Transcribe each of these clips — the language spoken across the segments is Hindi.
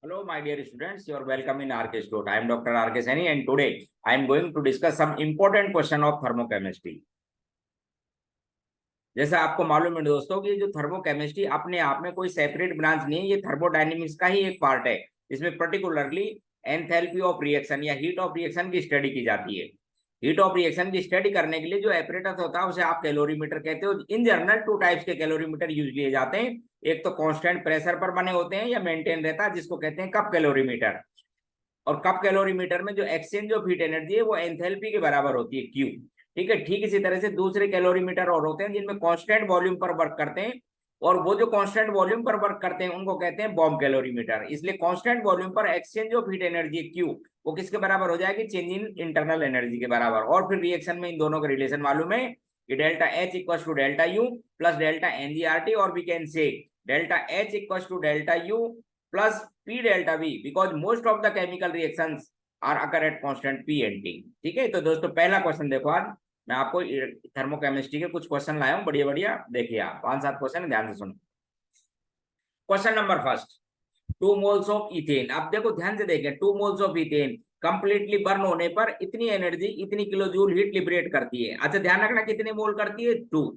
Hello, my dear students. You are welcome in RK Institute. I am Dr. RK Saini, and today I am going to discuss some important question of thermochemistry. जैसा आपको मालूम है दोस्तों कि जो थर्मोकेमिस्ट्री अपने आप में कोई सेपरेट ब्रांच नहीं है, ये थर्मोडायनेमिक्स का ही एक पार्ट है। इसमें पर्टिकुलरली एंथैल्पी ऑफ रिएक्शन या हीट ऑफ रिएक्शन की स्टडी की जाती है। हीट ऑफ रिएक्शन की स्टडी करने के लिए जो एपरेटस होता है उसे आप कैलोरीमीटर कहते हो। इन जनरल टू टाइप्स के कैलोरीमीटर यूज किए जाते हैं। एक तो कांस्टेंट प्रेशर पर बने होते हैं या मेंटेन रहता है, जिसको कहते हैं कप कैलोरीमीटर। और कप कैलोरीमीटर में जो एक्सचेंज ऑफ हीट एनर्जी है वो एंथैल्पी के बराबर होती है, क्यू। ठीक है, ठीक इसी तरह से दूसरे कैलोरीमीटर और होते हैं जिनमें कांस्टेंट वॉल्यूम पर वर्क करते हैं, और वो जो कांस्टेंट वॉल्यूम पर वर्क करते हैं उनको कहते हैं बॉम्ब कैलोरीमीटर। इसलिए कांस्टेंट वॉल्यूम पर exchange of heat energy Q वो किसके बराबर हो जाएगी? चेंज इन इंटरनल एनर्जी के बराबर। और फिर रिएक्शन में इन दोनों का रिलेशन मालूम है कि delta H equal to delta U plus delta NGRT, और we can say delta H equal to delta U plus P delta V because most of the chemical reactions are occur at constant P and T। ठीक है, तो दोस्तों पहला क्वेश्चन देखो, आज मैं आपको थर्मोकेमिस्ट्री के कुछ क्वेश्चन लाया हूं, बढ़िया बढ़िया। देखिए आप 5-7 क्वेश्चन ध्यान से सुनो। Question number first, 2 moles of ethane. अब देखो ध्यान से देखें, 2 moles of ethane completely burn होने पर इतनी एनर्जी, इतनी किलो जूल हीट लिबरेट करती है। अच्छा ध्यान रखना, कितने मोल करती है? 2।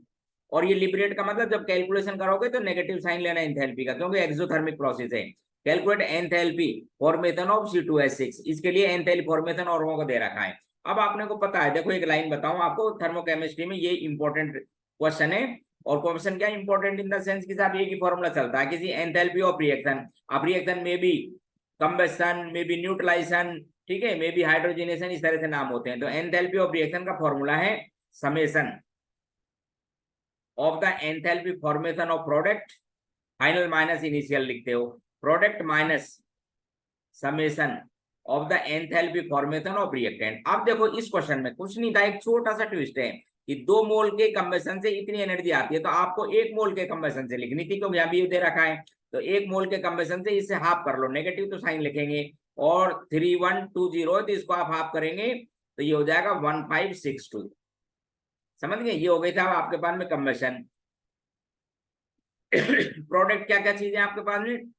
और ये लिबरेट का मतलब जब कैलकुलेशन करोगे तो नेगेटिव साइन लेना एंथैल्पी का, क्योंकि एक्सोथर्मिक प्रोसेस है। Calculate enthalpy formation of C2H6। इसके लिए एंथैल्पी फॉर्मेशन और को दे रखा है। अब आपने को पता है, देखो एक लाइन बताऊं आपको, थर्मोकेमिस्ट्री में ये इंपॉर्टेंट क्वेश्चन है। और क्वेश्चन क्या इंपॉर्टेंट इन द सेंस के साथ, ये की फॉर्मूला चलता है किसी एंथैल्पी ऑफ रिएक्शन। अब रिएक्शन में भी कंबस्शन, में भी न्यूट्रलाइजेशन, ठीक है, में भी हाइड्रोजनेशन, इस तरह से नाम होते हैं। तो एंथैल्पी ऑफ रिएक्शन का फॉर्मूला है summation of the enthalpy formation of product, final minus initial लिखते हो, product minus summation of the enthalpy formation of reactant. अब देखो इस क्वेश्चन में कुछ नहीं था, एक छोटा सा ट्विस्ट है कि 2 मोल के कंबेशन से इतनी एनर्जी आती है, तो आपको 1 मोल के कंबेशन से लिखनी थी, क्योंकि यहाँ भी दे रखा है। तो 1 मोल के कंबेशन से इसे हाफ कर लो, नेगेटिव तो साइन लिखेंगे, और 3120 तो इसको आप हाफ करेंगे तो ये हो जाएगा 1562। समझ गए? ये हो गई था आपके पास में कंबेशन। प्रोडक्ट क्या क्या चीजें आपके पास में?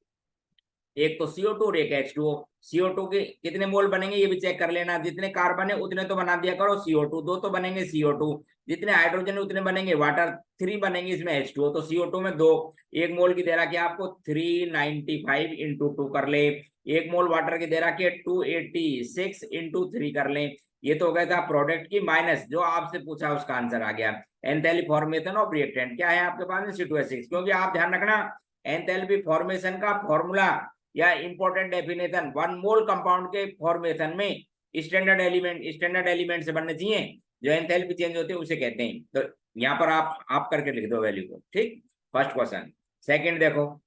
एक तो CO2 और एक H2O। CO2 के कितने मोल बनेंगे ये भी चेक कर लेना, जितने कार्बन है उतने तो बना दिया करो। CO2 2 तो बनेंगे CO2, जितने हाइड्रोजन है उतने बनेंगे वाटर, 3 बनेंगे इसमें H2O। तो CO2 में 2, 1 मोल की दे रखी है आपको 395 इंटू 2 कर ले। 1 मोल वाटर की दे रखी है 286 इंटू 3 कर ले। ये तो हो गया था प्रोडक्ट की, माइनस जो आपसे पूछा उसका आंसर आ गया। एंथैल्पी फॉर्मेशन ऑफ रिएक्टेंट क्या है आपके पास में? C2H6। क्योंकि आप ध्यान रखना, एंथैल्पी फॉर्मेशन का फॉर्मूला या इंपॉर्टेंट डेफिनेशन, 1 मोल कंपाउंड के फॉर्मेशन में स्टैंडर्ड एलिमेंट से बनने चाहिए, जो एंथैल्पी चेंज होती है उसे कहते हैं। तो यहाँ पर आप करके लिख दो वैल्यू को। ठीक, फर्स्ट क्वेश्चन। सेकंड देखो,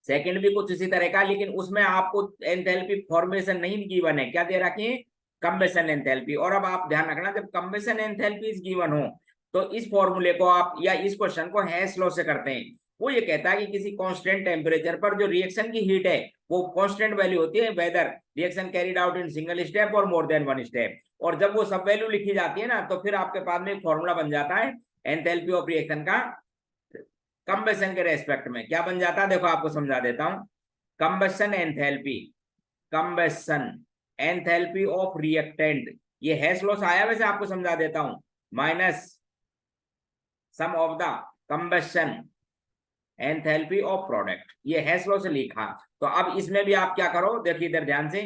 सेकंड भी कुछ इसी तरह का, लेकिन उसमें आपको एंथैल्पी फॉर्मेशन नहीं गिवन है, क्या दे रखी है? कंबेशन एंथैल्पी। और अब आप ध्यान रखना, जब कंबेशन एंथैल्पी इज गिवन हो तो इस फॉर्मूले को आप या इस क्वेश्चन को हेस लॉ से करते हैं। वो ये कहता है कि किसी कांस्टेंट टेम्परेचर पर जो रिएक्शन की हीट है वो कांस्टेंट वैल्यू होती है, whether reaction carried out in single step और मोर देन 1 स्टेप। और जब वो सब वैल्यू लिखी जाती है ना, तो फिर आपके पास में एक फॉर्मूला बन जाता है एंथैल्पी ऑफ रिएक्शन का कंबेशन के रेस्पेक्ट में। क्या बन जाता है देखो आपको समझा देता हूं। कंबेशन एंथैल्पी, कंबेशन एंथैल्पी ऑफ रिएक्टेंट, ये हैश लॉस आया, वैसे आपको समझा देता हूं, minus sum of the कंबेशन enthalpy of product. ये हैश लॉ से लिखा। तो अब इसमें भी आप क्या करो, देखिए इधर ध्यान से,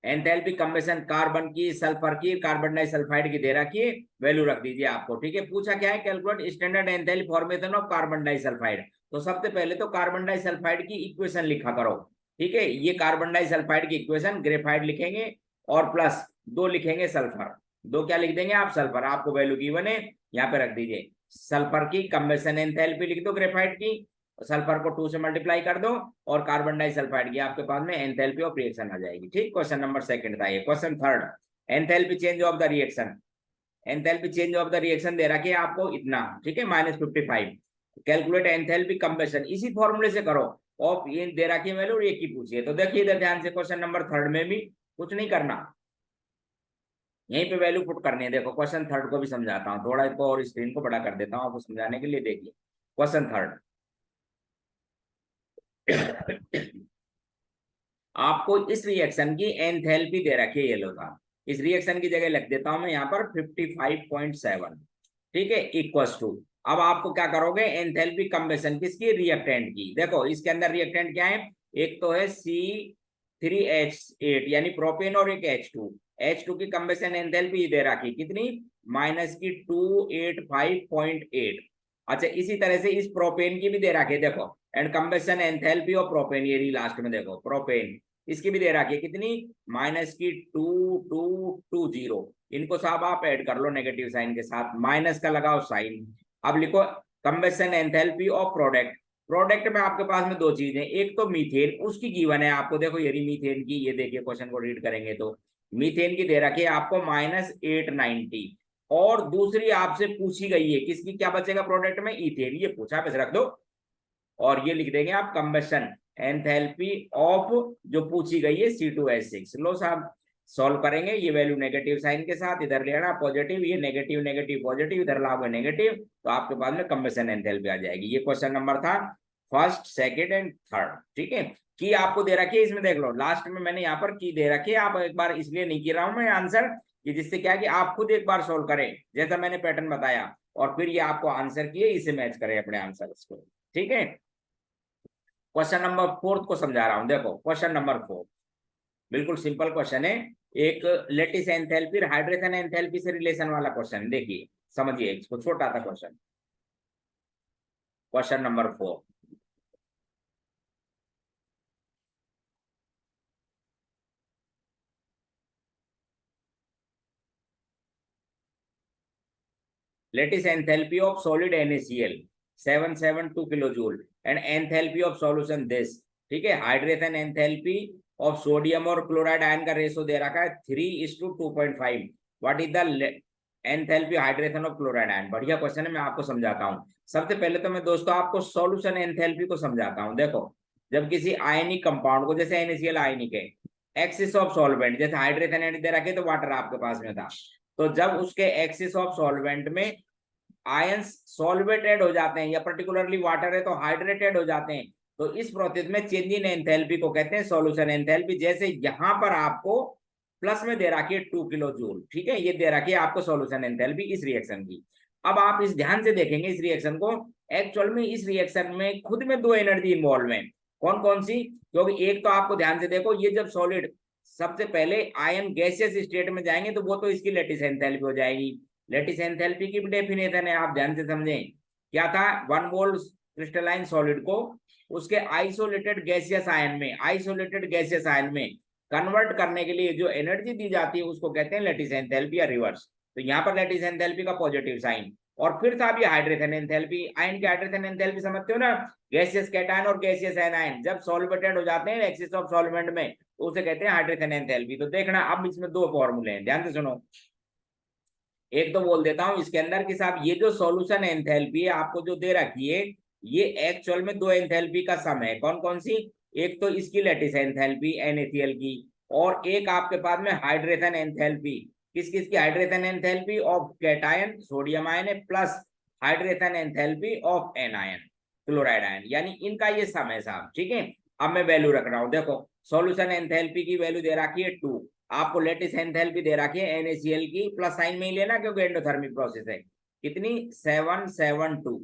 एंथैल्पी कंबेशन कार्बन की, सल्फर की, कार्बन डाइसल्फाइड की दे रखी है, वैल्यू रख दीजिए आपको। ठीक है, पूछा क्या है? Calculate standard enthalpy formation of carbon disulphide. तो सबसे पहले तो कार्बन डाइसल्फाइड की इक्वेशन लिखा करो। ठीक है, ये कार्बन डाइसल्फाइड की इक्वेशन, ग्रेफाइड लिखेंगे और प्लस 2 लिखेंगे सल्फर। 2 क्या लिख देंगे आप? सल्फर। आपको वैल्यू गिवन है, यहाँ पे रख दीजिए। सल्फर की कंबेशन एंथैल्पी लिख दो, ग्रेफाइड की, सल्फर को 2 से मल्टीप्लाई कर दो, और कार्बन डाइसल्फाइड की आपके पास में एंथैल्पी ऑफ रिएक्शन आ जाएगी। ठीक, क्वेश्चन नंबर सेकंड था ये। Question third, enthalpy change of the reaction. Enthalpy change of the reaction दे रखी है आपको इतना, ठीक है, -55। कैलकुलेट एंथैल्पी कंबेशन, इसी फॉर्मूले से करो। ऑफ ये दे रखी है वैल्यू, एक ही पूछिए। तो देखिए इधर ध्यान से, क्वेश्चन नंबर थर्ड में भी कुछ नहीं करना, यहीं पे वैल्यू पुट करनी है। देखो क्वेश्चन थर्ड को भी समझाता हूँ, थोड़ा इसको और स्क्रीन को बड़ा कर देता हूँ आपको समझाने के लिए। देखिए क्वेश्चन थर्ड, आपको इस रिएक्शन की एंथैल्पी दे रखी है, ये लो था, इस रिएक्शन की जगह लिख देता हूं मैं यहाँ पर 55.7, ठीक है, इक्वल्स टू। अब आपको क्या करोगे, एंथैल्पी कंबेशन किसकी, रिएक्टेंट की। देखो इसके अंदर रिएक्टेंट क्या है, एक तो है C3H8 यानी प्रोपेन, और एक H2 की कंबेशन एंथैल्पी दे रखी कितनी, माइनस की 285.8। अच्छा इसी तरह से इस प्रोपेन की भी दे रखी है, देखो, एंड कंबेशन एंथैल्पी ऑफ प्रोपेन, ये लास्ट में देखो प्रोपेन, इसकी भी दे रखी है कितनी, माइनस की 2220। इनको सब आप ऐड कर लो नेगेटिव साइन के साथ, माइनस का लगाओ साइन। अब लिखो कंबेशन एंथैल्पी ऑफ प्रोडक्ट। प्रोडक्ट में आपके पास में दो चीजें, एक तो मीथेन, उसकी गिवन है आपको, देखो ये मीथेन की, ये देखिए क्वेश्चन को रीड करेंगे तो मीथेन की दे रखी है आपको -890, और दूसरी आपसे पूछी गई है किसकी, क्या बचेगा प्रोडक्ट में, इथेन, ये पूछा, बस रख दो, और ये लिख देंगे आप कंबेशन एंथैल्पी ऑफ जो पूछी गई है C2H6। लो साहब सॉल्व करेंगे, ये वैल्यू नेगेटिव साइन के साथ इधर ले आना पॉजिटिव, ये नेगेटिव नेगेटिव पॉजिटिव, इधर लाओगे नेगेटिव, तो आपके पास में कंबेशन एंथैल्पी आ जाएगी। ये क्वेश्चन नंबर था फर्स्ट, सेकंड एंड थर्ड, ठीक है। की आपको दे रखी है, इसमें देख लो लास्ट में मैंने यहाँ पर की दे रखी है, आप एक बार इसलिए नहीं कर रहा हूं मैं आंसर, कि जिससे क्या कि आप खुद एक बार सोल्व करें जैसा मैंने पैटर्न बताया, और फिर ये आपको आंसर किए इसे मैच करें अपने आंसर को, ठीक है। क्वेश्चन नंबर 4 को समझा रहा हूं, देखो क्वेश्चन नंबर 4 बिल्कुल सिंपल क्वेश्चन है, एक लेटिस एंथैल्पी हाइड्रेशन एंथैल्पी से रिलेशन वाला क्वेश्चन, देखिए समझिए इसको, छोटा था question. Question number 4, lattice enthalpy of solid NaCl 772 kilojoule and enthalpy of solution this, ठीक है। हाइड्रेशन एंथैल्पी ऑफ सोडियम और क्लोराइड आयन का रेशो दे रखा है 3:2.5। What is the enthalpy hydration of chloride ion. बढ़िया क्वेश्चन है, मैं आपको समझाता हूँ। सबसे पहले तो मैं दोस्तों आपको सॉल्यूशन एंथैल्पी को समझाता हूँ। देखो जब किसी आयनिक कंपाउंड को, जैसे NaCl आयनिक है, एक्सिस ऑफ सॉल्वेंट, जैसे हाइड्रेशन एंड दे रखे तो वाटर आपके पास में था, तो जब उसके एक्सिस ऑफ सॉल्वेंट में आयंस सॉल्वेटेड हो जाते हैं, या पर्टिकुलरली वाटर है तो हाइड्रेटेड हो जाते हैं, तो इस प्रोसेस में चेंज इन एंथैल्पी को कहते हैं सॉल्यूशन एंथैल्पी। जैसे यहां पर आपको प्लस में दे रखी है 2 किलो जूल, ठीक है, ये दे रखी है आपको सॉल्यूशन एंथैल्पी इस रिएक्शन की। अब आप इस ध्यान से देखेंगे इस रिएक्शन को, एक्चुअल में इस रिएक्शन में खुद में दो एनर्जी इन्वॉल्व है, कौन कौन सी, क्योंकि एक तो आपको ध्यान से देखो, ये जब सॉलिड सबसे पहले आयन गैसियस स्टेट में जाएंगे तो वो तो इसकी लेटिस एंथैल्पी हो जाएगी। लेटिस एंथैल्पी की डेफिनेशन है, आप ध्यान से समझें, क्या था, 1 मोल क्रिस्टलाइन सॉलिड को उसके आइसोलेटेड गैसियस आयन में कन्वर्ट करने के लिए जो एनर्जी दी जाती है उसको कहते हैं लेटिस एंथैल्पी या रिवर्स। तो यहाँ पर लेटिस एंथैल्पी का पॉजिटिव साइन, और फिर था भी हाइड्रेशन एंथैल्पी, आयन की हाइड्रेशन एंथैल्पी समझते हो ना, गैसियस कैटायन और गैसियस एनायन जब सॉल्वेटेड हो जाते हैं एक्सिस ऑफ सॉल्वेंट में, तो उसे कहते हैं हाइड्रेशन एंथैल्पी। तो देखना अब इसमें दो फॉर्मूले हैं, ध्यान से सुनो। एक तो बोल देता हूं इसके अंदर कि साहब ये जो सॉल्यूशन एंथैल्पी है आपको जो दे रखी है, ये एक्चुअल में दो एंथैल्पी का सम है, कौन कौन सी, एक तो इसकी लेटिस एंथैल्पी NaCl की, और एक आपके पास में हाइड्रेशन एंथैल्पी, किस किस की, hydration enthalpy of cation sodium ion है plus hydration enthalpy of anion chloride ion, यानी इनका ये सम है साहब, ठीक है। अब मैं वैल्यू रख रहा हूं, देखो सॉल्यूशन एंथैल्पी की वैल्यू दे रखी है 2, आपको लेटिस एंथैल्पी दे रखी है NaCl की, प्लस साइन में ही लेना क्योंकि एंडोथर्मिक प्रोसेस है, कितनी 772,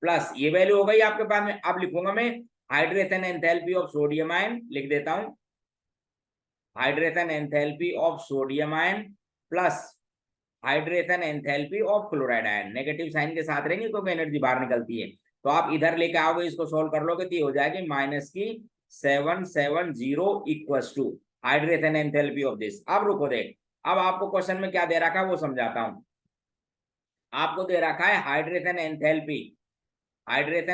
प्लस ये वैल्यू हो गई आपके पास में। अब लिखूंगा मैं hydration enthalpy of sodium ion, लिख देता हूं hydration enthalpy of sodium ion plus hydration enthalpy of chloride ion, negative sign के साथ रहेंगे क्योंकि एनर्जी बाहर निकलती है, तो आप इधर लेके आओगे, इसको सोल्व कर लोगे तो ये हो जाएगी माइनस की 770 equals to hydration enthalpy of this. अब रुको देख, अब आपको क्वेश्चन में क्या दे रखा है वो समझाता हूं। आपको दे रखा है hydration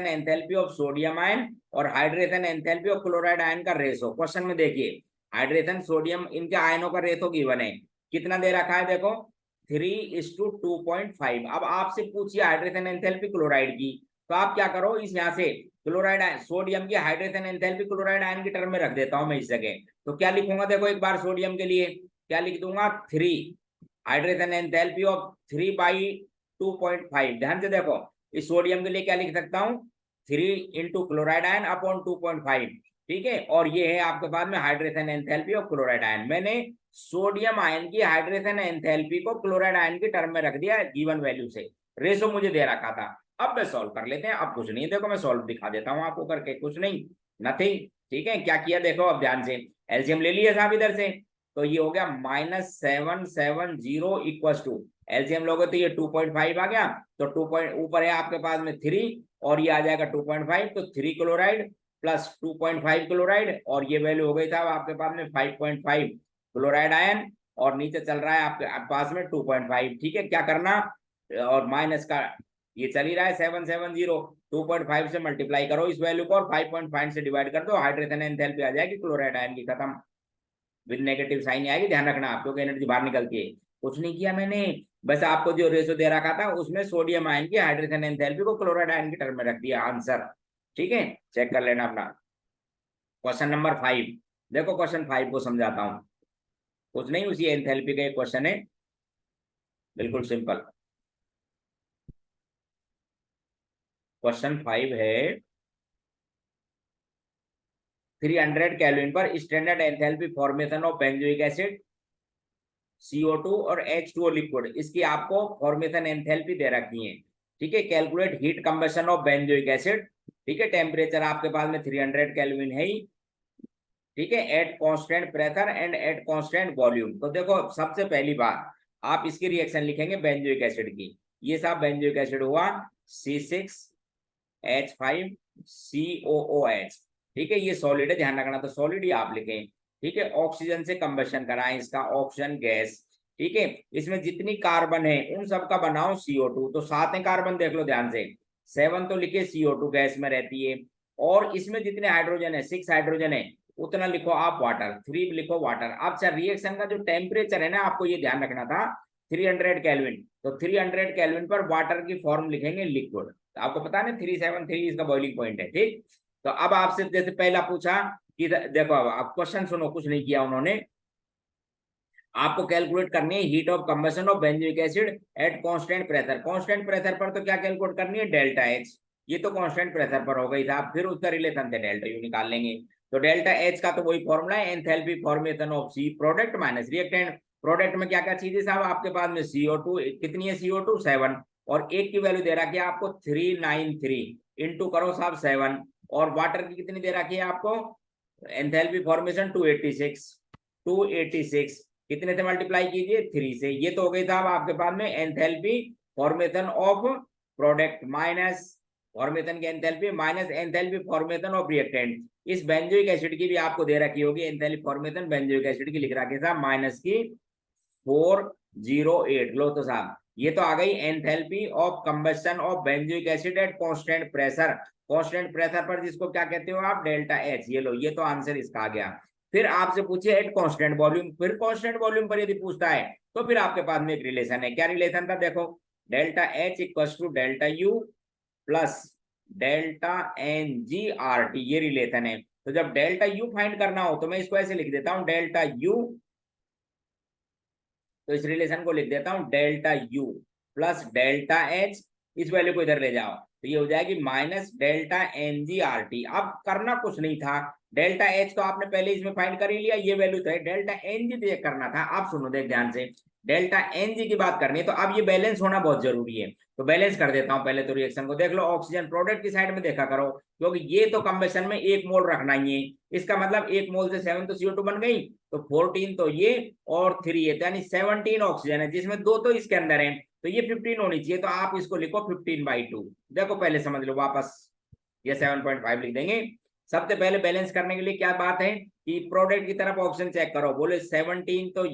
enthalpy of sodium ion और hydration enthalpy of chloride ion का रेशो। क्वेश्चन में देखिए हाइड्रेशन सोडियम इनके आयनों का रेशो गिवन है, कितना दे रखा है, देखो 3:2.5। अब आपसे पूछिए हाइड्रेशन एंथैल्पी क्लोराइड की, तो आप क्या करो, इस यहाँ से क्लोराइड सोडियम की हाइड्रेशन एंथैल्पी क्लोराइड आयन की टर्म में रख देता हूं मैं इस जगह। तो क्या लिखूंगा, देखो एक बार सोडियम के लिए क्या लिख दूंगा, 3 हाइड्रेशन एंथैल्पी ऑफ 3/2.5। ध्यान से देखो इस सोडियम के लिए क्या लिख सकता हूं, 3 इंटू क्लोराइड आयन अपॉन 2.5, ठीक है। और ये है आपके पास में hydration enthalpy of chloride ion. मैंने सोडियम आयन की हाइड्रेशन एंथैल्पी को क्लोराइड आयन की टर्म में रख दिया गिवन वैल्यू से, रेशो मुझे दे रखा था। अब मैं सॉल्व कर लेते हैं। अब कुछ नहीं, देखो मैं सॉल्व दिखा देता हूं आपको करके, कुछ नहीं, नथिंग, ठीक है। क्या किया देखो अब ध्यान से, एलसीएम ले लिया साहब इधर से, तो ये हो गया -770 इक्वल टू, एलसीएम लोगे तो ये 2.5 आ गया, तो 2 पॉइंट ऊपर है आपके पास में 3 और ये आ जाएगा 2.5, तो 3 क्लोराइड प्लस 2.5 क्लोराइड, और ये वैल्यू हो गई था आपके पास में 5.5 क्लोराइड आयन, और नीचे चल रहा है आपके पास में 2.5, ठीक है। क्या करना, और माइनस का ये चल ही रहा है 770, 2.5 से मल्टीप्लाई करो इस वैल्यू को और 5.5 से डिवाइड कर दो, हाइड्रेशन एंथैल्पी आ जाएगी क्लोराइड आयन की, खत्म। विद नेगेटिव साइन आएगी, ध्यान रखना आप, क्योंकि एनर्जी बाहर निकलती है। कुछ नहीं किया मैंने, बस आपको जो रेशो दे रखा था उसमें सोडियम आयन की हाइड्रेशन एंथैल्पी को क्लोराइड आयन की टर्म में रख दिया, आंसर, ठीक है। चेक कर लेना अपना। क्वेश्चन नंबर 5, देखो क्वेश्चन 5 को समझाता हूं, कुछ नहीं, उसी एंथैल्पी का एक क्वेश्चन है, बिल्कुल सिंपल। क्वेश्चन 5 है 300 केल्विन पर standard enthalpy formation of benzoic acid, CO2 और H2O लिक्विड, इसकी आपको फॉर्मेशन एंथैल्पी दे रखी है, ठीक है। Calculate heat combustion of benzoic acid, ठीक है। टेम्परेचर आपके पास में 300 केल्विन है ही, ठीक है, at constant pressure and at constant volume. तो देखो सबसे पहली बात आप इसकी रिएक्शन लिखेंगे बेंजोइक एसिड की, ये सब बेंजोइक एसिड हुआ C6H5COOH, ठीक है। ये सॉलिड है, ध्यान रखना, तो सॉलिड ही आप लिखें, ठीक है। ऑक्सीजन से कंबशन कराएं इसका, ऑक्सीजन गैस, ठीक है। इसमें जितनी कार्बन है उन सबका बनाओ CO2, तो 7 है कार्बन, देख लो ध्यान से, 7 तो लिखे CO2 गैस में रहती है, और इसमें जितने हाइड्रोजन है 6 हाइड्रोजन है, उतना लिखो आप वाटर, 3 लिखो वाटर। अब सर रिएक्शन का जो टेम्परेचर है ना, आपको ये ध्यान रखना था 300 केल्विन, तो 300 केल्विन पर वाटर की फॉर्म लिखेंगे लिक्विड, तो आपको पता है 373 इसका बॉइलिंग पॉइंट है, ठीक। तो अब आपसे जैसे पहला पूछा कि देखो अब आप क्वेश्चन सुनो, कुछ नहीं किया उन्होंने, आपको कैलकुलेट करनी है heat of combustion of benzoic acid at constant pressure. Constant pressure पर तो क्या कैलकुलेट करनी है, डेल्टा एच, ये तो कांस्टेंट प्रेशर पर हो गई था, फिर उसका रिलेशन थे डेल्टा यू निकाल लेंगे। तो डेल्टा एच का तो वही फॉर्मूला है, enthalpy formation of C product minus reactant. Product में क्या क्या चीज है साहब आपके पास में, CO2 कितनी है, CO2 7, और एक की वैल्यू दे रखी है आपको 393, इंटू करो साहब 7, और वाटर की कितनी दे रखी है आपको, एंथैल्पी फॉर्मेशन 286 कितने से मल्टीप्लाई कीजिए 3 से, ये तो हो गई था आपके पास में enthalpy formation of product minus formation की enthalpy minus enthalpy formation of reactant. इस बेंजोइक एसिड की भी आपको दे रखी होगी एंथैल्पी फॉर्मेशन, बेंजोइक एसिड की लिख रखी था माइनस की 408। लो तो साहब ये तो आ गई enthalpy of combustion of benzoic acid at constant pressure, constant pressure पर जिसको क्या कहते हो आप, डेल्टा एच। ये लो, ये तो आंसर इसका आ गया। फिर आपसे पूछे एट कांस्टेंट वॉल्यूम, फिर कांस्टेंट वॉल्यूम पर यदि पूछता है तो फिर आपके पास में एक रिलेशन है, क्या रिलेशन था देखो, delta H equal to delta U plus delta NGRT, ये रिलेशन है। तो जब डेल्टा यू फाइंड करना हो तो मैं इसको ऐसे लिख देता हूं डेल्टा यू, तो इस रिलेशन को लिख देता हूं delta U plus delta H, इस वैल्यू को इधर ले जाओ तो ये हो जाएगी माइनस डेल्टा NGRT। अब करना कुछ नहीं था, डेल्टा एच तो आपने पहले इसमें फाइंड कर ही लिया, ये वैल्यू तो है, डेल्टा NG चेक करना था। आप सुनो देख ध्यान से, डेल्टा NG की बात करनी है तो अब ये बैलेंस होना बहुत जरूरी है, तो बैलेंस कर देता हूं पहले तो रिएक्शन को। देख लो ऑक्सीजन प्रोडक्ट की साइड में देखा करो, क्योंकि ये तो कंबेशन में 1 मोल रखना ही है, इसका मतलब 1 मोल से 7 तो CO2 बन गई, तो 14 तो ये और 3 ये, यानी 17 ऑक्सीजन है, जिसमें 2 तो इसके अंदर है, तो ये 15 होनी चाहिए, तो आप इसको लिखो 15/2। देखो पहले समझ लो वापस, ये 7.5 लिख देंगे। सबसे पहले बैलेंस करने के लिए क्या बात है कि प्रोडक्ट की तरफ ऑप्शन चेक करो, बोले 17 तो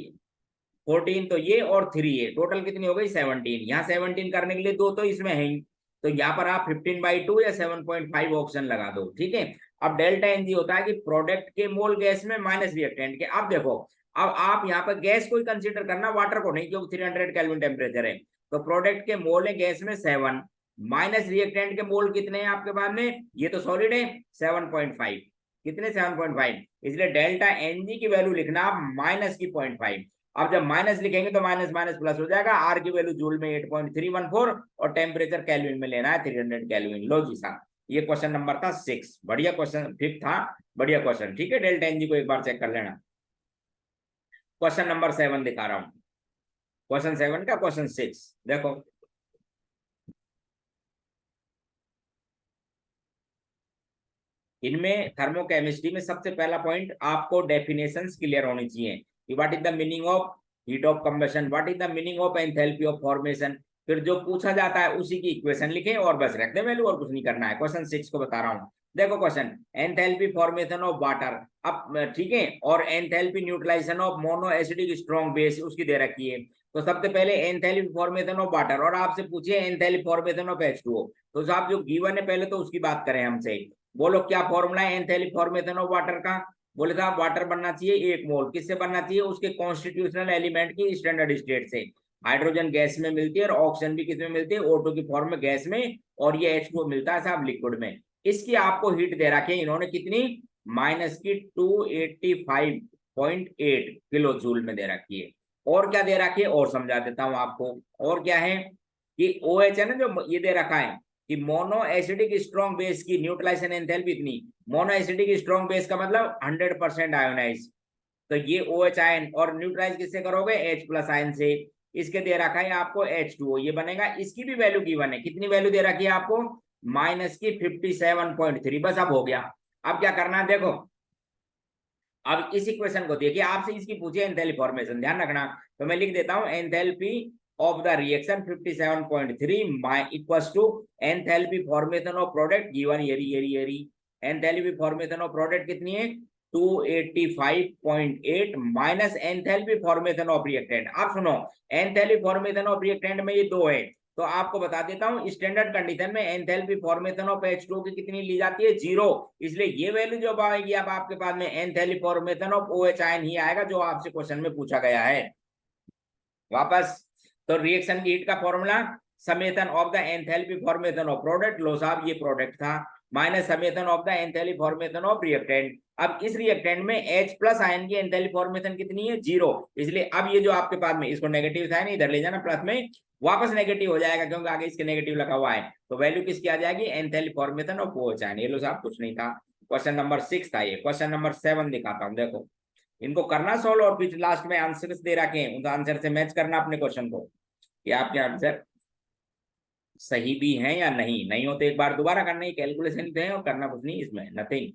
14 तो ये और 3 ये, टोटल कितनी हो गई 17, यहाँ 17 करने के लिए 2 तो इसमें है ही, तो यहाँ पर आप 15/2 या 7.5 ऑप्शन लगा दो, ठीक है। अब डेल्टा एनजी होता है कि प्रोडक्ट के मोल गैस में माइनस रिएक्टेंट के। अब देखो, अब आप यहाँ पर गैस को कंसीडर करना, वाटर को नहीं, क्योंकि 300 केल्विन टेम्परेचर है, तो प्रोडक्ट के मोल है गैस में 7 माइनस रिएक्टेंट के मोल कितने हैं आपके पास में, ये तो सॉलिड है 7.5, कितने 7.5, इसलिए डेल्टा एनजी की वैल्यू लिखना आप माइनस की 0.5। अब जब माइनस लिखेंगे तो माइनस माइनस प्लस हो जाएगा, आर की वैल्यू जूल में 8.314 और टेम्परेचर केल्विन में लेना है 300 केल्विन। लो जी साहब ये क्वेश्चन नंबर था 6, बढ़िया क्वेश्चन, 5 था, बढ़िया क्वेश्चन। ठीक है, डेल्टा एनजी को एक बार चेक कर लेना। क्वेश्चन नंबर 7 दिखा रहा हूं, क्वेश्चन 7 का क्वेश्चन 6 देखो। इनमें थर्मोकेमिस्ट्री में सबसे पहला पॉइंट आपको डेफिनेशंस क्लियर होनी चाहिए कि what is the meaning of heat of combustion, what is the meaning of enthalpy of formation. फिर जो पूछा जाता है उसी की इक्वेशन लिखें और बस रख दे वैल्यू, और कुछ नहीं करना है। क्वेश्चन 6 को बता रहा हूं, देखो question, enthalpy formation of water, अब ठीक है, और enthalpy neutralisation of mono acidic strong base उसकी दे रखी है। तो सबसे पहले एंथैल्पी फॉर्मेशन ऑफ वाटर, और आपसे पूछिए एंथैल्पी फॉर्मेशन ऑफ H2O, तो साहब जो गिवन है पहले तो उसकी बात करें हमसे। बोलो क्या फॉर्मूला है एंथैल्पी फॉर्मेशन ऑफ वाटर का। बोले साहब वाटर बनना चाहिए 1 मोल, किससे बनना चाहिए, उसके कॉन्स्टिट्यूशनल एलिमेंट की स्टैंडर्ड स्टेट से। हाइड्रोजन गैस में मिलती है और ऑक्सीजन भी किसमें मिलती है, O2 की फॉर्म में गैस में, और ये H2O मिलता है साहब लिक्विड में। इसकी आपको हीट दे रखी है इन्होंने कितनी, माइनस की 285.8 किलो जूल में दे रखी है। और क्या दे रखी है और समझा देता हूं आपको, और क्या है कि OH है ना जो ये दे रखा है कि मोनो एसिडिक स्ट्रॉन्ग बेस की न्यूट्रलाइजेशन एंथैल्पी इतनी, मोनो एसिडिक स्ट्रॉन्ग बेस का मतलब 100% आयोनाइज, तो ये OH आयन, और न्यूट्रलाइज किससे करोगे, H प्लस आयन से। इसके दे रखा है आपको H2O, ये बनेगा, इसकी भी वैल्यू गिवन है, कितनी वैल्यू दे रखी है आपको, माइनस की 57.3, बस अब हो गया। अब क्या करना है देखो, अब इस इक्वेशन को देखिए, आपसे इसकी पूछे एंथैल्पी फॉर्मेशन, ध्यान रखना, तो मैं लिख देता हूं enthalpy of the reaction 57.3 equals to enthalpy formation of product given येरी। एंथैल्पी फॉर्मेशन ऑफ प्रोडक्ट कितनी है, 285.8 minus enthalpy formation of reactant. आप सुनो, एंथैल्पी फॉर्मेशन ऑफ रिएक्टेंट में ये 2 है, तो आपको बता देता हूं स्टैंडर्ड कंडीशन में एंथैल्पी फॉर्मेशन ऑफ H2O की कितनी ली जाती है, 0। इसलिए ये वैल्यू जो आएगी अब आपके पास में enthalpy formation of OH ion ही आएगा, जो आपसे क्वेश्चन में पूछा गया है। वापस, तो रिएक्शन की हीट का formula summation of the enthalpy formation of product, लो साहब ये प्रोडक्ट था, minus summation of the enthalpy formation of reactant. अब इस रिएक्टेंट में H प्लस आयन की एंथैल्पी फॉर्मेशन कितनी है, 0। इसलिए अब ये जो आपके पास में, इसको नेगेटिव साइन इधर ले जाना, प्लस में वापस नेगेटिव हो जाएगा क्योंकि आगे इसके नेगेटिव लगा हुआ है, तो वैल्यू किसकी आ जाएगी, enthalpy formation of OH ion. ये लो साहब कुछ नहीं था, क्वेश्चन नंबर 6 था ये। क्वेश्चन नंबर 7 दिखाता हूं, देखो इनको करना सोल्व, और फिर लास्ट में आंसर्स दे रखे हैं, उन आंसर से मैच करना अपने क्वेश्चन को कि आपके आंसर सही भी हैं या नहीं, नहीं हो तो एक बार दोबारा करना ही, कैलकुलेशन है और करना कुछ नहीं इसमें, नथिंग।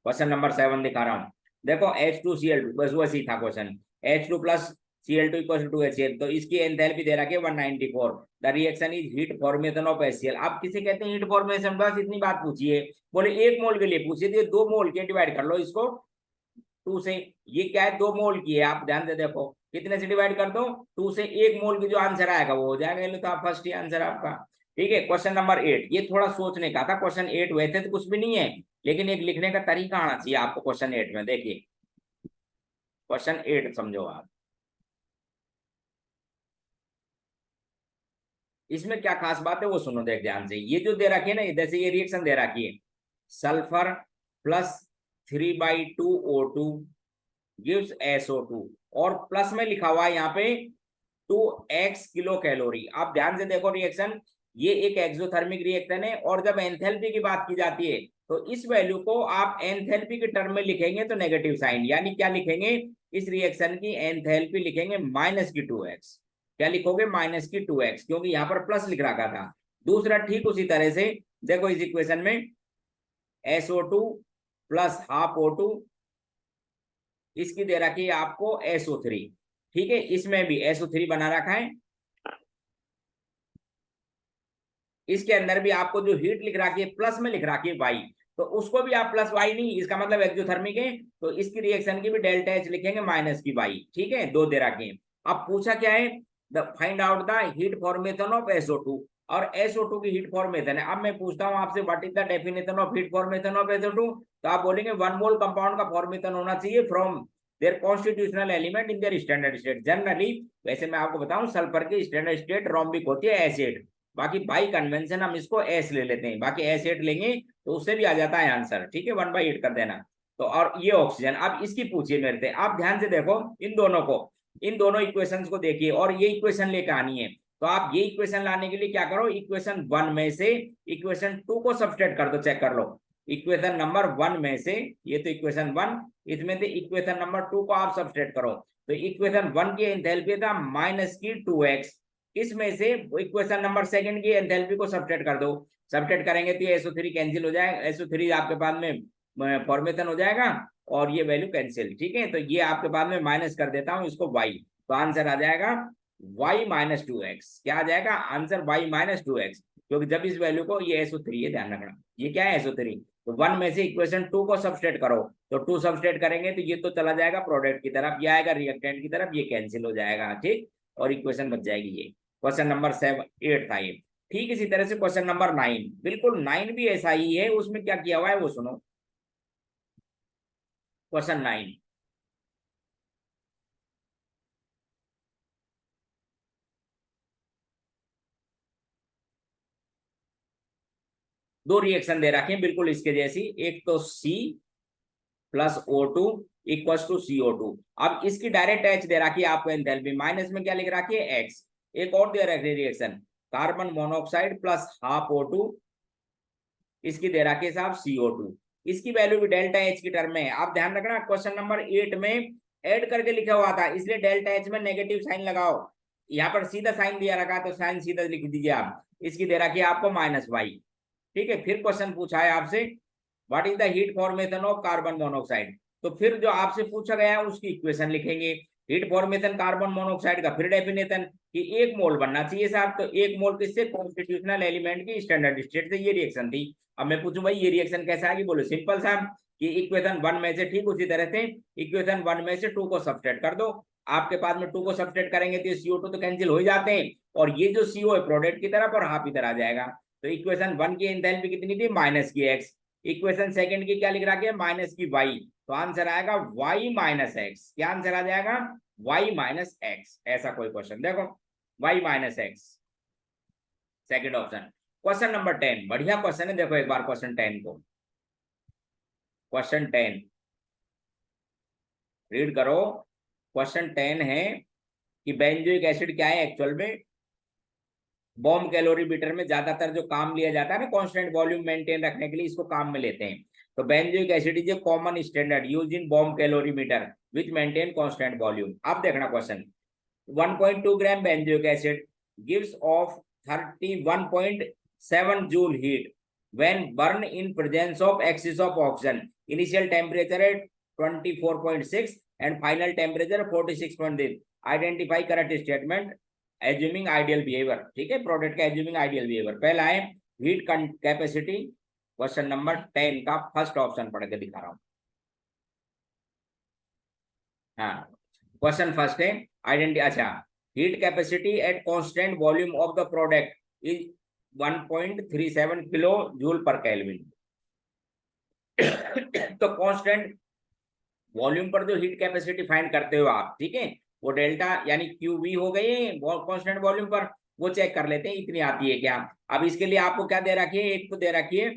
क्वेश्चन नंबर 7 दिखा रहा हूं, देखो H2Cl2, बस वैसे था question, H2 plus Cl2 equal to HCl, तो इसकी एंथैल्पी दे रखी है 194। The reaction is heat formation of HCl। आप किसे कहते हैं हीट फॉर्मेशन, बस इतनी बात पूछिए, बोले 1 मोल के लिए पूछिए तो 2 मोल के डिवाइड कर लो इसको 2 से, ये क्या है 2 मोल की है, आप ध्यान से देखो कितने से डिवाइड कर दो 2 से, 1 मोल की जो आंसर आएगा वो हो जाएगा, तो आप फर्स्ट ही आंसर आपका। ठीक है, क्वेश्चन नंबर 8, ये थोड़ा सोचने का था, क्वेश्चन 8 वैसे तो कुछ भी नहीं है, लेकिन एक लिखने का तरीका आना चाहिए आपको क्वेश्चन 8 में। देखिए क्वेश्चन 8 समझो आप, इसमें क्या खास बात है वो सुनो देख ध्यान से। ये जो दे रखी है ना, जैसे ये रिएक्शन दे रखी है, sulphur plus 3/2O2 gives SO2, और प्लस में लिखा हुआ है यहाँ पे 2x किलो कैलोरी। आप ध्यान से देखो रिएक्शन, ये एक एक्सोथर्मिक रिएक्शन है, और जब एंथैल्पी की बात की जाती है तो इस वैल्यू को आप एंथैल्पी के टर्म में लिखेंगे तो नेगेटिव साइन, यानी क्या लिखेंगे, इस रिएक्शन की एंथैल्पी लिखेंगे माइनस की 2x। क्या लिखोगे, माइनस की 2x, क्योंकि यहाँ पर प्लस लिख रखा था। दूसरा ठीक उसी तरह से देखो इस इक्वेशन में SO2 प्लस हाफ O2, इसकी दे रखी है आपको SO3। ठीक है, इसमें भी SO3 बना रखा है, इसके अंदर भी आपको जो हीट लिख रखी है प्लस में लिख रखी है Y, तो उसको भी आप प्लस Y नहीं, इसका मतलब एक्सोथर्मिक है, तो इसकी रिएक्शन की भी डेल्टा H लिखेंगे माइनस की Y। ठीक है, 2 दे रखे हैं। अब पूछा क्या है, find out the heat formation of SO2, और SO2 की हीट फॉर्मेशन है। अब मैं पूछता हूं आपसे what is the definition of heat formation of SO2, तो आप बोलेंगे 1 मोल कंपाउंड का फॉर्मेशन होना चाहिए from their constitutional element in their standard state. Generally वैसे मैं आपको बताऊं सल्फर की स्टैंडर्ड स्टेट रोम्बिक होती है, एसिड, बाकी बाई कन्वेंशन हम इसको S ले लेते हैं, बाकी S8 लेंगे तो उससे भी आ जाता है आंसर। ठीक है, 1/8 कर देना। तो और ये ऑक्सीजन, अब इसकी पूछिए मेरे से, आप ध्यान से देखो इन दोनों को, इन दोनों इक्वेशंस को देखिए, और ये इक्वेशन लेकर आनी है। तो आप ये इक्वेशन लाने के लिए क्या करो, इक्वेशन 1 में से इक्वेशन 2 को सब्सट्रैक्ट कर दो, चेक कर लो। इक्वेशन नंबर 1 में से, ये तो इक्वेशन 1, इसमें से इक्वेशन नंबर 2 को आप सब्सट्रैक्ट करो। तो इक्वेशन 1 की एंथैल्पी था माइनस की 2x, इसमें से इक्वेशन नंबर 2 की एंथैल्पी को सब्सट्रैक्ट कर दो। सब्सट्रैक्ट करेंगे तो ये SO3 कैंसिल हो जाएगा, SO3 आपके पास में फॉर्मेशन हो जाएगा और ये वैल्यू कैंसिल। ठीक है, तो ये आपके पास में माइनस कर देता हूं इसको y, तो आंसर आ जाएगा y माइनस 2x। क्या आ जाएगा आंसर, y माइनस 2x, क्योंकि जब इस वैल्यू को, ये SO3 है, ध्यान रखना ये क्या है SO3। तो 1 में से इक्वेशन 2 को सब्सट्रैक्ट करो, तो 2 सब्सट्रैक्ट करेंगे तो ये तो चला जाएगा प्रोडक्ट की तरफ, ये आएगा रिएक्टेंट की तरफ, ये कैंसिल हो जाएगा। ठीक, और इक्वेशन बच जाएगी ये। क्वेश्चन नंबर 8 था ये। ठीक इसी तरह से क्वेश्चन नंबर 9, बिल्कुल 9 भी ऐसा ही है, उसमें क्या किया हुआ है वो सुनो। क्वेश्चन 9, दो रिएक्शन दे रखे हैं बिल्कुल इसके जैसी, एक तो C plus O2 equal to CO2। अब इसकी डायरेक्ट H दे रखी है आपको एंथैल्पी, माइनस में क्या लिख रखी है X। एक और दे रखी है reaction, carbon monoxide plus half O2, इसकी दे रखी है साहब CO2, इसकी वैल्यू भी डेल्टा H की टर्म में है। आप ध्यान रखना क्वेश्चन नंबर 8 में ऐड करके लिखा हुआ था, इसलिए डेल्टा H में नेगेटिव साइन लगाओ। यहाँ पर सीधा साइन दिया रखा है तो साइन सीधा लिख दीजिए आप। इसकी दे रखी है आपको माइनस y। ठीक है, फिर क्वेश्चन पूछा है आपसे what is the heat formation of carbon monoxide, तो फिर जो आपसे पूछा गया है उसकी इक्वेशन लिखेंगे। हीट फॉर्मेशन कार्बन मोनोऑक्साइड का फिर डेफिनेशन कि 1 मोल बनना चाहिए साहब, तो 1 मोल किससे, कॉन्स्टिट्यूशनल एलिमेंट की स्टैंडर्ड स्टेट से, ये रिएक्शन थी। अब मैं पूछूं भाई ये रिएक्शन कैसा आएगी, बोलो सिंपल साहब कि इक्वेशन 1 में से, ठीक उसी तरह से इक्वेशन 1 में से 2 को सब्सट्रैक्ट कर दो। आपके पास में 2 को सब्सट्रैक्ट करेंगे तो CO2 तो कैंसिल हो ही जाते हैं, और ये जो CO है प्रोडक्ट की तरफ और हाफ इधर आ जाएगा। तो इक्वेशन 1 की एंथैल्पी कितनी थी, माइनस की x। इक्वेशन 2 की क्या लिख रहा है, माइनस की y। तो आंसर आएगा y माइनस एक्स। क्या आंसर आ जाएगा, y माइनस एक्स। ऐसा कोई क्वेश्चन देखो, y minus x, second option. Question number 10, बढ़िया क्वेश्चन है, देखो एक बार क्वेश्चन 10 को, क्वेश्चन 10 रीड करो। क्वेश्चन 10 है कि बेंजोइक एसिड क्या है एक्चुअल में, बॉम्ब कैलोरीमीटर में ज्यादातर जो काम लिया जाता है ना कांस्टेंट वॉल्यूम मेंटेन रखने के लिए, इसको काम में लेते हैं। तो benzoic acid is a common standard used in bomb calorimeter which maintain constant volume. अब देखना question, 1.2 gram benzoic acid gives off 31.7 joule heat when burn in presence of excess of oxygen, initial temperature at 24.6 and final temperature 46.8, identify correct statement assuming ideal behaviour. ठीक है, प्रोडक्ट का एज्यूमिंग आइडियल बिहेवियर। पहला है हीट कैपेसिटी, क्वेश्चन नंबर 10 का फर्स्ट ऑप्शन पढ़ के दिखा रहा हूं। हाँ, क्वेश्चन फर्स्ट है आइडेंटिटी, अच्छा, heat capacity at constant volume of the product is 1.37 kilo joule पर केल्विन। तो कांस्टेंट वॉल्यूम पर जो हीट कैपेसिटी फाइंड करते हो आप, ठीक है, वो डेल्टा यानी QV हो गई कांस्टेंट वॉल्यूम पर, वो चेक कर लेते हैं इतनी आती है क्या। अब इसके लिए आपको क्या दे रखी है, एक तो दे रखी है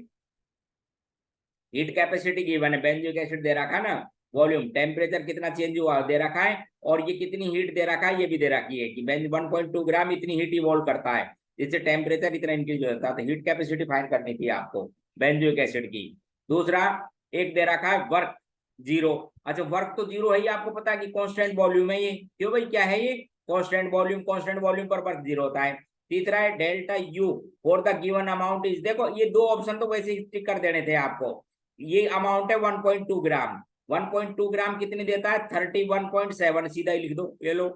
हीट कैपेसिटी गिवन है, बेंजोइक एसिड दे रखा ना, वॉल्यूम टेम्परेचर कितना चेंज हुआ दे रखा है, और ये कितनी हीट दे रखा है ये भी दे रखी है कि 1.2 ग्राम इतनी हीट इवॉल्व करता है, जिससे टेम्परेचर इतना इंक्रीज हो जाता है। तो हीट कैपेसिटी फाइंड करनी थी आपको बेंजोइक एसिड की। दूसरा एक दे रखा है वर्क 0। अच्छा, वर्क तो 0 है, ये आपको पता है कि कांस्टेंट वॉल्यूम है ये, क्यों भाई क्या है ये कांस्टेंट वॉल्यूम, कांस्टेंट वॉल्यूम पर वर्क 0 होता है। तीसरा है delta U for the given amount is, देखो ये दो ऑप्शन तो वैसे ही टिक कर देने थे आपको। ये अमाउंट है 1.2 ग्राम, 1.2 ग्राम कितनी देता है 31.7, सीधा ही लिख दो, ये लो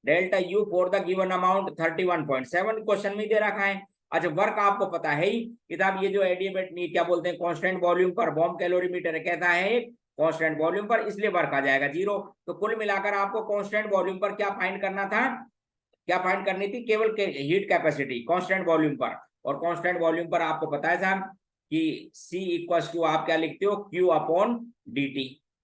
delta U for the given amount 31.7 question में दे रखा है। अच्छा, वर्क आपको पता है ही किताब, ये जो एडिएबेट क्या बोलते हैं कांस्टेंट वॉल्यूम पर बॉम्ब कैलोरीमीटर कहता है कांस्टेंट वॉल्यूम पर, इसलिए वर्क आ जाएगा 0। तो कुल मिलाकर आपको कांस्टेंट वॉल्यूम पर क्या फाइंड करना था, क्या फाइंड करनी थी, केवल हीट कैपेसिटी कांस्टेंट वॉल्यूम पर। और कांस्टेंट वॉल्यूम पर आपको पता है साहब कि C इक्वल टू आप क्या लिखते हो, Q upon dt,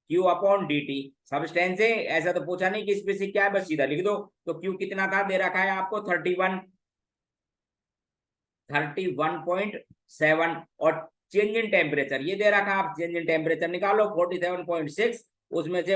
Q upon dt। Substance है, ऐसा तो पूछा नहीं कि स्पेसिफिक क्या है, बस सीधा लिख दो। तो Q कितना था दे रखा है आपको 31.7, और चेंज इन टेम्परेचर ये दे रखा है, आप चेंज इन टेम्परेचर निकालो 47.6, उसमें से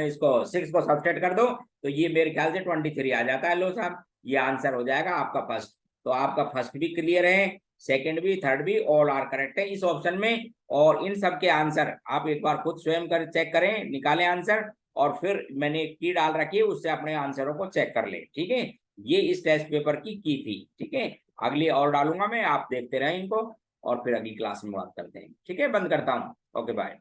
इसको 6 को सब्सट्रैक्ट कर दो तो ये मेरे ख्याल से 23 आ जाता है। लो साहब, ये आंसर हो जाएगा आपका फर्स्ट। तो आपका फर्स्ट भी क्लियर है, सेकंड भी, थर्ड भी, ऑल आर करेक्ट है इस ऑप्शन में। और इन सब के आंसर आप एक बार खुद स्वयं कर चेक करें, निकालें आंसर, और फिर मैंने की डाल रखी है उससे अपने आंसरों को चेक कर ले। ठीक है, ये इस टेस्ट पेपर की थी। ठीक है, अगली और डालूंगा मैं, आप देखते रहें इनको, और फिर अगली क्लास में बात करते हैं। ठीक है, बंद करता हूँ। Okay bye.